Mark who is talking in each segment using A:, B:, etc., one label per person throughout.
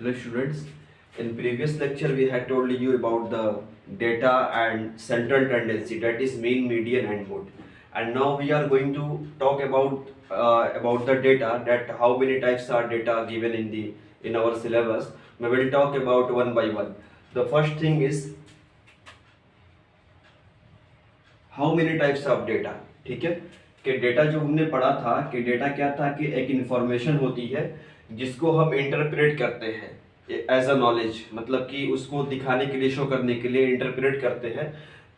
A: Hello students, in previous lecture we had told you about the data and central tendency, that is mean, median and mode. And now we are going to talk about the data, that how many types are data given in our syllabus. We will talk about one by one. The first thing is how many types of data. ठीक है कि data जो हमने पढ़ा था कि data क्या था कि एक इंफॉर्मेशन होती है जिसको हम इंटरप्रेट करते हैं एज अ नॉलेज, मतलब कि उसको दिखाने के लिए, शो करने के लिए इंटरप्रेट करते हैं।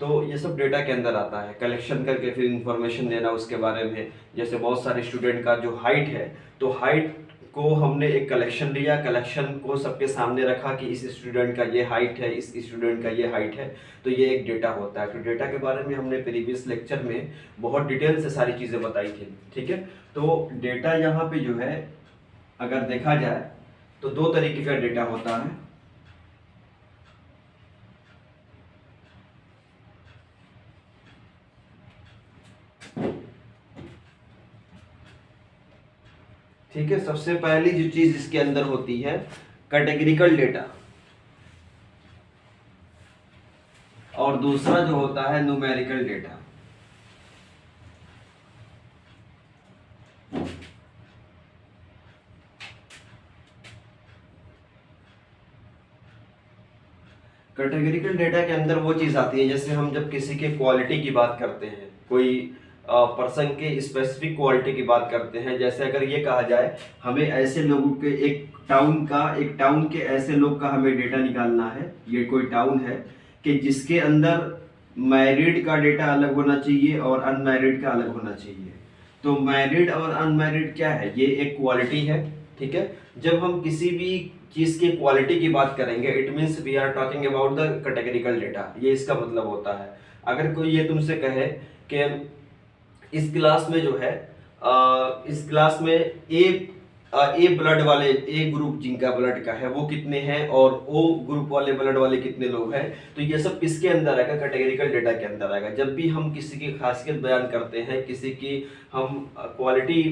A: तो ये सब डेटा के अंदर आता है, कलेक्शन करके फिर इंफॉर्मेशन देना उसके बारे में। जैसे बहुत सारे स्टूडेंट का जो हाइट है, तो हाइट को हमने एक कलेक्शन लिया, कलेक्शन को सबके सामने रखा कि इस स्टूडेंट का ये हाइट है, इस स्टूडेंट का ये हाइट है, तो ये एक डेटा होता है। तो डेटा के बारे में हमने प्रीवियस लेक्चर में बहुत डिटेल से सारी चीज़ें बताई थी। ठीक है, तो डेटा यहाँ पे जो है अगर देखा जाए तो दो तरीके का डेटा होता है। ठीक है, सबसे पहली जो चीज इसके अंदर होती है कैटेगरिकल डेटा, और दूसरा जो होता है न्यूमेरिकल डेटा। कैटेगरिकल डेटा के अंदर वो चीज आती है जैसे हम जब किसी के क्वालिटी की बात करते हैं, कोई पर्सन के स्पेसिफिक क्वालिटी की बात करते हैं। जैसे अगर ये कहा जाए हमें ऐसे लोगों के एक टाउन के ऐसे लोग का हमें डेटा निकालना है, ये कोई टाउन है कि जिसके अंदर मैरिड का डेटा अलग होना चाहिए और अनमैरिड का अलग होना चाहिए। तो मैरिड और अनमैरिड क्या है, ये एक क्वालिटी है। ठीक है, जब हम किसी भी चीज की क्वालिटी की बात करेंगे, it means we are talking about the categorical data, ये इसका मतलब होता है। अगर कोई ये तुमसे कहे कि इस क्लास में जो है इस क्लास में ए ब्लड वाले, ए ग्रुप जिनका ब्लड का है वो कितने हैं और ओ ग्रुप वाले ब्लड वाले कितने लोग हैं, तो ये सब किसके अंदर आएगा, कैटेगरिकल डेटा के अंदर आएगा। जब भी हम किसी की खासियत बयान करते हैं, किसी की हम क्वालिटी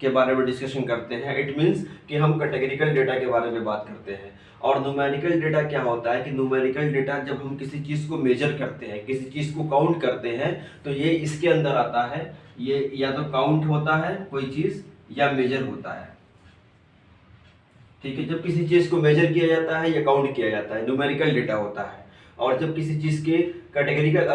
A: के बारे में डिस्कशन करते हैं, इट मीन्स कि हम कैटेगरिकल डेटा के बारे में बात करते हैं। और न्यूमेरिकल डेटा क्या होता है कि न्यूमेरिकल डेटा जब हम किसी चीज़ को मेजर करते हैं, किसी चीज़ को काउंट करते हैं, तो ये इसके अंदर आता है। ये या तो काउंट होता है कोई चीज़ या मेजर होता है। ठीक है, जब किसी चीज़ को मेजर किया जाता है या काउंट किया जाता है, न्यूमेरिकल डेटा होता है। और जब किसी चीज़ के कैटेगरिकल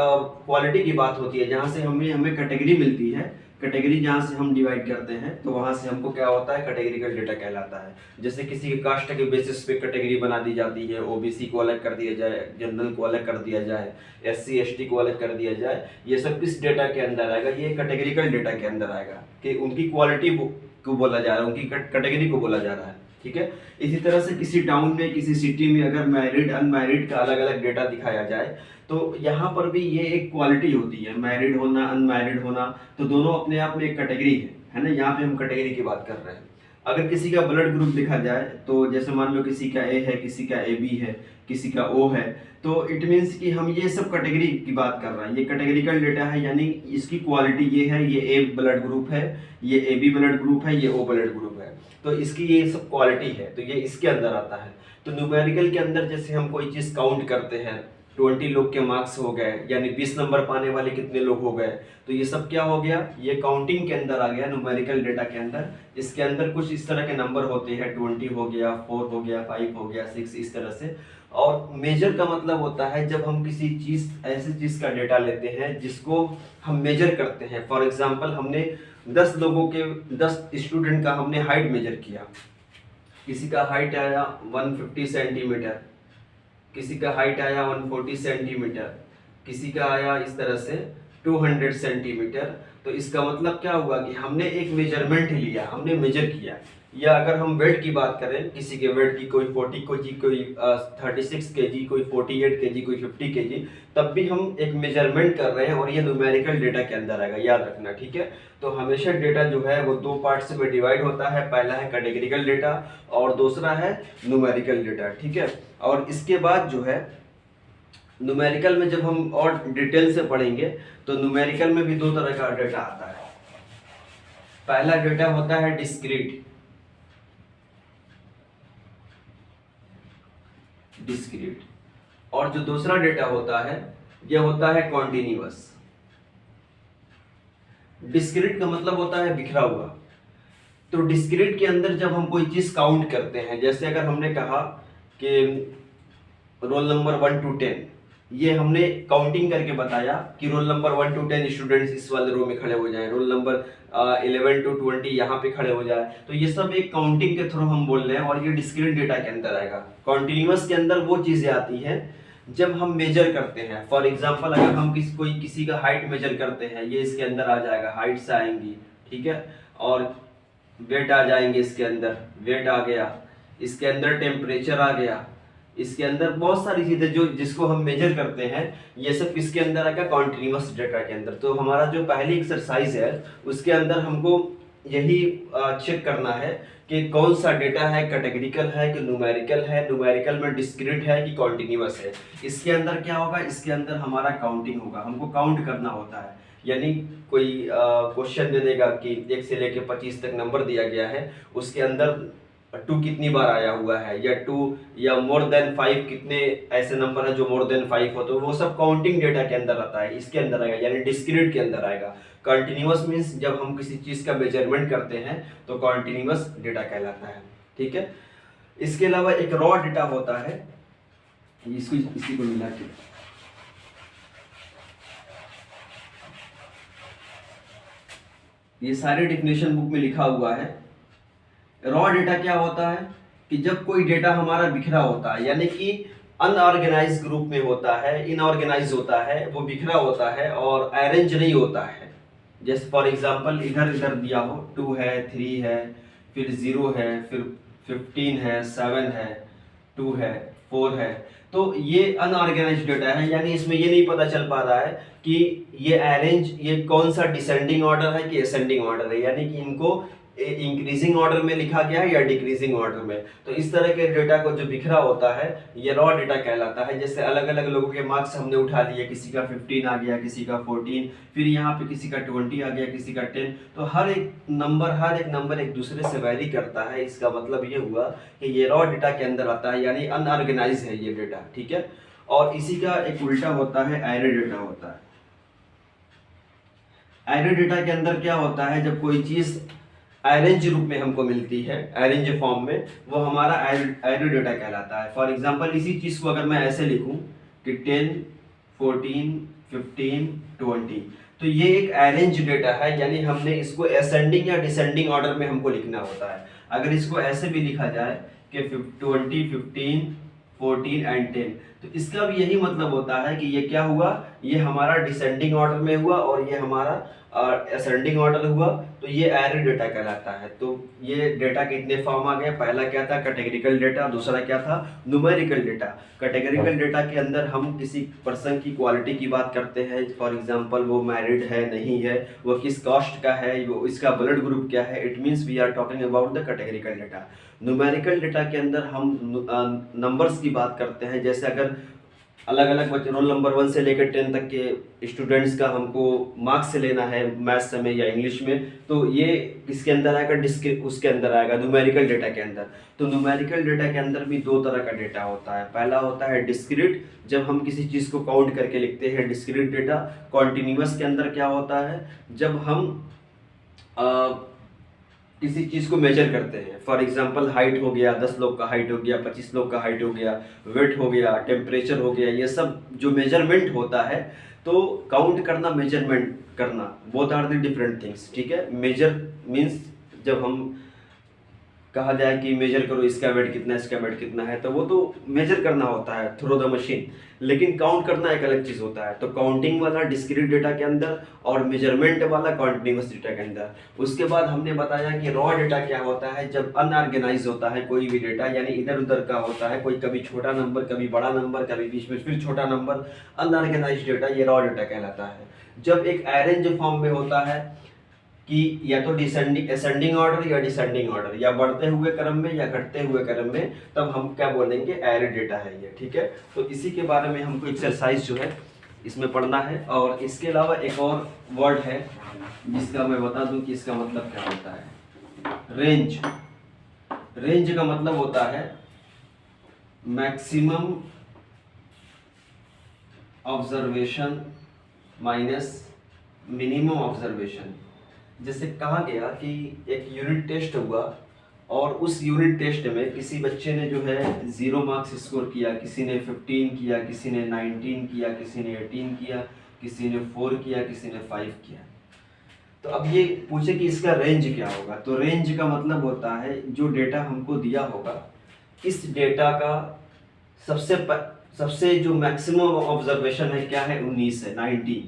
A: क्वालिटी की बात होती है, जहाँ से हमें कैटेगरी मिलती है, कैटेगरी जहाँ से हम डिवाइड करते हैं, तो वहाँ से हमको क्या होता है, कैटेगरिकल डेटा कहलाता है। जैसे किसी के कास्ट के बेसिस पे कैटेगरी बना दी जाती है, ओबीसी को अलग कर दिया जाए, जनरल को अलग कर दिया जाए, एससी एसटी को अलग कर दिया जाए, ये सब किस डेटा के अंदर आएगा, ये कैटेगरिकल डेटा के अंदर आएगा कि उनकी क्वालिटी को बोला जा रहा है, उनकी कैटेगरी को बोला जा रहा है। ठीक है, इसी तरह से किसी टाउन में, किसी सिटी में अगर मैरिड अनमैरिड का अलग अलग डेटा दिखाया जाए, तो यहाँ पर भी ये एक क्वालिटी होती है, मैरिड होना अनमैरिड होना, तो दोनों अपने आप में एक कैटेगरी है ना। यहाँ पे हम कैटेगरी की बात कर रहे हैं। अगर किसी का ब्लड ग्रुप देखा जाए, तो जैसे मान लो किसी का ए है, किसी का ए बी है, किसी का ओ है, तो इट मीन्स कि हम ये सब कैटेगरी की बात कर रहे हैं। ये कैटेगरिकल डेटा है, यानी इसकी क्वालिटी ये है, ये ए ब्लड ग्रुप है, ये ए बी ब्लड ग्रुप है, ये ओ ब्लड ग्रुप है, तो इसकी ये सब क्वालिटी है, तो ये इसके अंदर आता है। तो न्यूमेरिकल के अंदर जैसे हम कोई चीज़ काउंट करते हैं, 20 लोग के मार्क्स हो गए, यानी 20 नंबर पाने वाले कितने लोग हो गए, तो ये सब क्या हो गया, ये काउंटिंग के अंदर आ गया, न्यूमेरिकल डेटा के अंदर। इसके अंदर कुछ इस तरह के नंबर होते हैं, 20 हो गया, 4 हो गया, 5 हो गया, 6, इस तरह से। और मेजर का मतलब होता है जब हम किसी चीज़, ऐसी चीज़ का डेटा लेते हैं जिसको हम मेजर करते हैं। फॉर एग्जाम्पल, हमने 10 लोगों के, 10 स्टूडेंट का हमने हाइट मेजर किया। किसी का हाइट आया 150 सेंटीमीटर, किसी का हाइट आया 140 सेंटीमीटर, किसी का आया इस तरह से 200 सेंटीमीटर। तो इसका मतलब क्या हुआ कि हमने एक मेजरमेंट लिया, हमने मेजर किया। या अगर हम वेट की बात करें, किसी के वेट की, कोई 40 केजी, कोई 36 केजी, कोई 48 केजी, कोई 50 केजी, तब भी हम एक मेजरमेंट कर रहे हैं और ये न्यूमेरिकल डेटा के अंदर आएगा, याद रखना। ठीक है, तो हमेशा डेटा जो है वो दो पार्ट्स में डिवाइड होता है, पहला है कैटेगरिकल डेटा और दूसरा है न्यूमेरिकल डेटा। ठीक है, और इसके बाद जो है न्यूमेरिकल में जब हम और डिटेल से पढ़ेंगे, तो न्यूमेरिकल में भी दो तरह का डेटा आता है। पहला डेटा होता है डिस्क्रीट, डिस्क्रीट। और जो दूसरा डेटा होता है यह होता है कॉन्टिन्यूअस। डिस्क्रीट का मतलब होता है बिखरा हुआ। तो डिस्क्रीट के अंदर जब हम कोई चीज काउंट करते हैं, जैसे अगर हमने कहा कि रोल नंबर 1 to 10, ये हमने काउंटिंग करके बताया कि रोल नंबर 1 to 10 स्टूडेंट्स इस वाले रो में खड़े हो जाएं, रोल नंबर 11 to 20 यहाँ पे खड़े हो जाए, तो ये सब एक काउंटिंग के थ्रू हम बोल रहे हैं और ये डिस्क्रीट डेटा के अंदर आएगा। कॉन्टिन्यूअस के अंदर वो चीजें आती हैं जब हम मेजर करते हैं। फॉर एग्जाम्पल अगर हम किसी का हाइट मेजर करते हैं, ये इसके अंदर आ जाएगा, हाइट्स आएंगी, ठीक है, और वेट आ जाएंगे, इसके अंदर वेट आ गया, इसके अंदर टेम्परेचर आ गया, इसके अंदर बहुत सारी चीजें जो जिसको हम मेजर करते हैं, ये सब किसके अंदर आएगा, कॉन्टिन्यूअस डेटा के अंदर। तो हमारा जो पहली एक्सरसाइज है उसके अंदर हमको यही चेक करना है कि कौन सा डेटा है, कैटेगरिकल है कि न्यूमेरिकल है, न्यूमेरिकल में डिस्क्रीट है कि कॉन्टिन्यूअस है। इसके अंदर क्या होगा, इसके अंदर हमारा काउंटिंग होगा, हमको काउंट करना होता है। यानी कोई क्वेश्चन दे देगा कि 1 से लेके 25 तक नंबर दिया गया है, उसके अंदर 2 कितनी बार आया हुआ है, या 2 या मोर देन 5 कितने ऐसे नंबर है जो मोर देन 5 हो, तो वो सब काउंटिंग डेटा के अंदर आता है, इसके अंदर आएगा, यानी डिस्क्रीट के अंदर आएगा। कंटिन्यूअस मींस जब हम किसी चीज का मेजरमेंट करते हैं तो कंटिन्यूअस डेटा कहलाता है, ठीक है। इसके अलावा एक रॉ डेटा होता है, इसी को मिला के ये सारे डिफिनेशन बुक में लिखा हुआ है। रॉ डेटा क्या होता है कि जब कोई डेटा हमारा बिखरा होता है, यानी कि अनऑर्गेनाइज ग्रुप में होता है, इनऑर्गेनाइज होता है, वो बिखरा होता है और अरेंज नहीं होता है। जैसे फॉर एग्जांपल इधर इधर दिया हो, 2 है, 3 है, फिर 0 है, फिर 15 है, 7 है, 2 है, 4 है, तो ये अनऑर्गेनाइज डेटा है। यानी इसमें ये नहीं पता चल पा रहा है कि ये कौन सा डिसेंडिंग ऑर्डर है कि असेंडिंग ऑर्डर है, यानी कि इनको इंक्रीजिंग ऑर्डर में लिखा गया है या डिक्रीजिंग ऑर्डर में। तो इस तरह के डेटा को जो बिखरा होता है ये रॉ डेटा कहलाता है। जैसे अलग अलग लोगों के मार्क्स हमने उठा लिए, किसी का 15 आ गया, किसी का 14, फिर यहाँ पे किसी का 20 आ गया, किसी का 10, तो हर एक नंबर एक दूसरे से वैरी करता है। इसका मतलब ये हुआ कि ये रॉ डेटा के अंदर आता है, यानी अनऑर्गेनाइज है ये डेटा, ठीक है। और इसी का एक उल्टा होता है, एरे डेटा होता है। एरे डेटा के अंदर क्या होता है, जब कोई चीज अरेंज रूप में हमको मिलती है, अरेंज फॉर्म में, वो हमारा एरे डेटा कहलाता है। फॉर एग्जांपल इसी चीज को अगर मैं ऐसे लिखूं कि 10, 14, 15, 20, तो ये एक अरेंज डेटा है, यानी हमने इसको असेंडिंग या डिसेंडिंग ऑर्डर में हमको लिखना होता है। अगर इसको ऐसे भी लिखा जाए कि 20, 15, 14 एंड 10, तो इसका भी यही मतलब होता है कि ये क्या हुआ, ये हमारा डिसेंडिंग ऑर्डर में हुआ और ये हमारा असेंडिंग ऑर्डर हुआ, तो ये एरे डेटा कहलाता है। तो ये डेटा के इतने फॉर्म आ गए। पहला क्या था, कैटेगरिकल डेटा, दूसरा क्या था, न्यूमेरिकल डेटा। कैटेगरिकल डेटा के अंदर हम किसी पर्सन की क्वालिटी की बात करते हैं, फॉर एग्जांपल वो मैरिड है नहीं है, वो किस कास्ट का है, वो इसका ब्लड ग्रुप क्या है, it means we are talking about the categorical data. Numerical data के अंदर हम नंबर्स की बात करते हैं। जैसे अगर अलग अलग बच्चे रोल नंबर 1 से लेकर 10 तक के स्टूडेंट्स का हमको मार्क्स से लेना है, मैथ्स में या इंग्लिश में, तो ये किसके अंदर आएगा, उसके अंदर आएगा, न्यूमेरिकल डेटा के अंदर। तो न्यूमेरिकल डेटा के अंदर भी 2 तरह का डेटा होता है। पहला होता है डिस्क्रीट, जब हम किसी चीज़ को काउंट करके लिखते हैं, डिस्क्रीट डेटा। कॉन्टिन्यूअस के अंदर क्या होता है, जब हम किसी चीज़ को मेजर करते हैं। फॉर एग्जांपल हाइट हो गया, 10 लोग का हाइट हो गया, 25 लोग का हाइट हो गया, वेट हो गया, टेम्परेचर हो गया, ये सब जो मेजरमेंट होता है। तो काउंट करना, मेजरमेंट करना, both are the different things, ठीक है। मेजर मीन्स जब हम कहा जाए कि मेजर करो इसका वेट कितना है, इसका वेट कितना है, तो वो तो मेजर करना होता है थ्रू द मशीन, लेकिन काउंट करना एक अलग चीज़ होता है। तो काउंटिंग वाला डिस्क्रीट डेटा के अंदर और मेजरमेंट वाला कॉन्टिन्यूअस डेटा के अंदर। उसके बाद हमने बताया कि रॉ डेटा क्या होता है, जब अनऑर्गेनाइज होता है कोई भी डेटा, यानी इधर उधर का होता है, कोई कभी छोटा नंबर, कभी बड़ा नंबर, कभी बीच में फिर छोटा नंबर, अनऑर्गेनाइज डेटा, ये रॉ डेटा कहलाता है। जब एक अरेंज फॉर्म में होता है कि या तो असेंडिंग ऑर्डर या डिसेंडिंग ऑर्डर, या बढ़ते हुए क्रम में या घटते हुए क्रम में, तब हम क्या बोलेंगे, एरे डेटा है ये, ठीक है। तो इसी के बारे में हमको एक्सरसाइज जो है इसमें पढ़ना है। और इसके अलावा एक और वर्ड है जिसका मैं बता दूं कि इसका मतलब क्या होता है, रेंज। रेंज का मतलब होता है maximum observation minus minimum observation. जैसे कहा गया कि एक यूनिट टेस्ट हुआ और उस यूनिट टेस्ट में किसी बच्चे ने जो है 0 मार्क्स स्कोर किया, किसी ने 15 किया, किसी ने 19 किया, किसी ने 18 किया, किसी ने 4 किया, किसी ने 5 किया। तो अब ये पूछे कि इसका रेंज क्या होगा, तो रेंज का मतलब होता है जो डेटा हमको दिया होगा इस डेटा का सबसे जो मैक्सिमम ऑब्जर्वेशन है क्या है 19 है 19,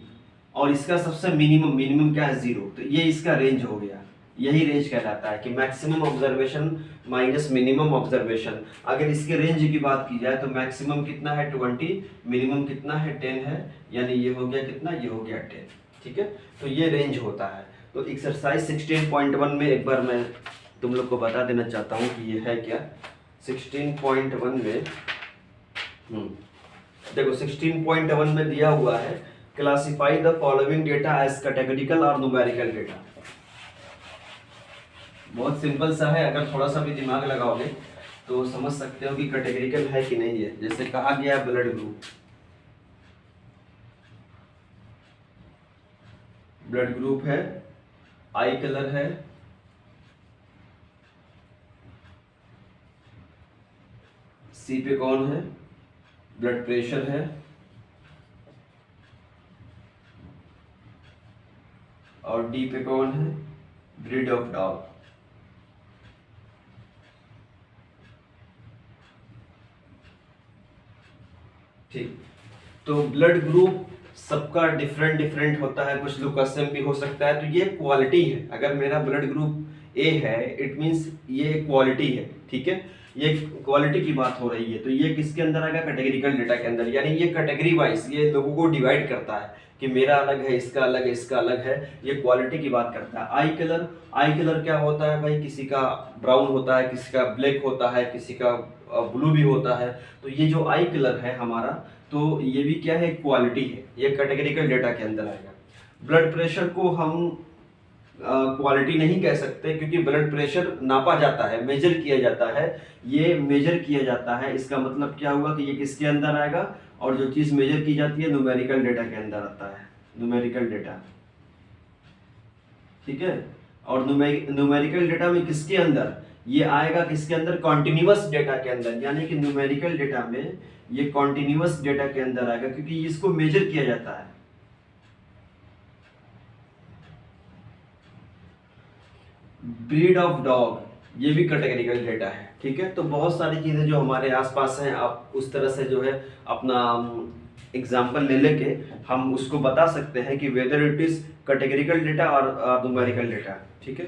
A: और इसका सबसे मिनिमम क्या है 0। तो ये इसका रेंज हो गया, यही रेंज कहलाता है कि maximum observation minus minimum observation. अगर इसके रेंज की बात की जाए तो मैक्सिमम कितना है 20, मिनिमम कितना है 10 है, यानी ये हो गया कितना, ये हो गया 10। ठीक है, तो ये रेंज होता है। तो एक्सरसाइज 16.1 में एक बार मैं तुम लोग को बता देना चाहता हूँ कि ये है क्या। 16.1 में देखो 16.1 में दिया हुआ है classify the following data as categorical और न्यूमेरिकल डेटा। बहुत सिंपल सा है, अगर थोड़ा सा भी दिमाग लगाओगे तो समझ सकते हो कि कैटेगरिकल है कि नहीं है। जैसे कहा गया है ब्लड ग्रुप, ब्लड ग्रुप है, आई कलर है, सी पे कौन है, ब्लड प्रेशर है, और डी पे कौन है, ब्रीड ऑफ डॉग। ठीक, तो ब्लड ग्रुप सबका डिफरेंट होता है, कुछ लोग का सेम भी हो सकता है। तो ये क्वालिटी है, अगर मेरा ब्लड ग्रुप ए है इट मींस ये क्वालिटी है। ठीक है, ये क्वालिटी की बात हो रही है, तो ये किसके अंदर आएगा, कैटेगरिकल डेटा के अंदर। यानी ये कैटेगरी वाइज ये लोगों को डिवाइड करता है कि मेरा अलग है, इसका अलग है, इसका अलग है, ये क्वालिटी की बात करता है। आई कलर क्या होता है भाई, किसी का ब्राउन होता है, किसी का ब्लैक होता है, किसी का ब्लू भी होता है। तो ये जो आई कलर है हमारा, तो ये भी क्या है, क्वालिटी है, ये कैटेगरिकल डेटा के अंदर आएगा। ब्लड प्रेशर को हम क्वालिटी नहीं कह सकते, क्योंकि ब्लड प्रेशर नापा जाता है, मेजर किया जाता है, ये मेजर किया जाता है। इसका मतलब क्या हुआ कि ये किसके अंदर आएगा, और जो चीज मेजर की जाती है न्यूमेरिकल डेटा के अंदर आता है, न्यूमेरिकल डेटा। ठीक है, और न्यूमेरिकल डेटा में किसके अंदर ये आएगा, किसके अंदर, कॉन्टिन्यूअस डेटा के अंदर। यानी कि न्यूमेरिकल डेटा में ये कॉन्टिन्यूअस डेटा के अंदर आएगा, क्योंकि इसको मेजर किया जाता है। ब्रीड ऑफ डॉग ये भी कैटेगरिकल डेटा है। ठीक है, तो बहुत सारी चीजें जो हमारे आसपास हैं, आप उस तरह से जो है अपना एग्जाम्पल ले लेके हम उसको बता सकते हैं कि whether it is categorical data और न्यूमेरिकल डेटा। ठीक है।